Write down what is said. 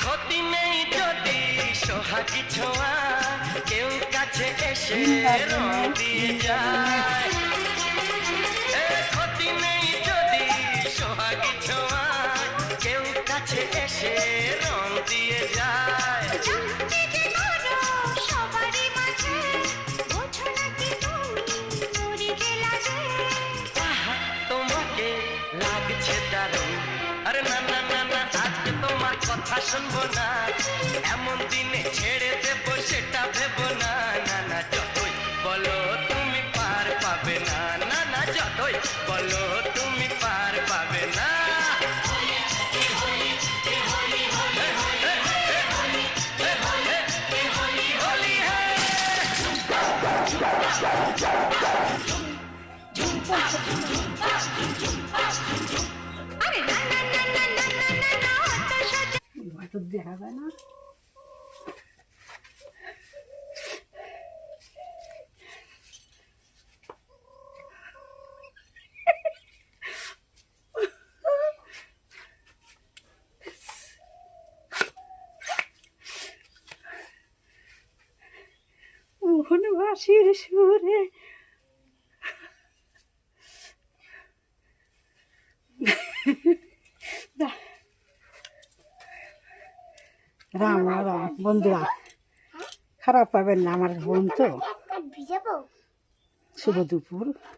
ক্ষতি নেই যদি সোহাগী ছোঁয়া কেউ কাছে এসে রং দিয়ে যায়। ক্ষতি নেই যদি সোহাগী ছোঁয়া কেউ কাছে এসে রং দিয়ে যায়। তোমাকে লাগছে দারুণ, আরে না না না না আজকে তোমার কথা শুনবো না, এমন দিনে ছেড়ে দেবো সেটা ভেবো না। না না যতই বলো তুমি পার পাবে না, না না যতই বলো তুমি পার পাবে না। দেখা যায় না। বাঁশির সুরে রাম রাম বন্ধুরা, খারাপ পাবেন না, আমার বোন তো। শুভ দুপুর।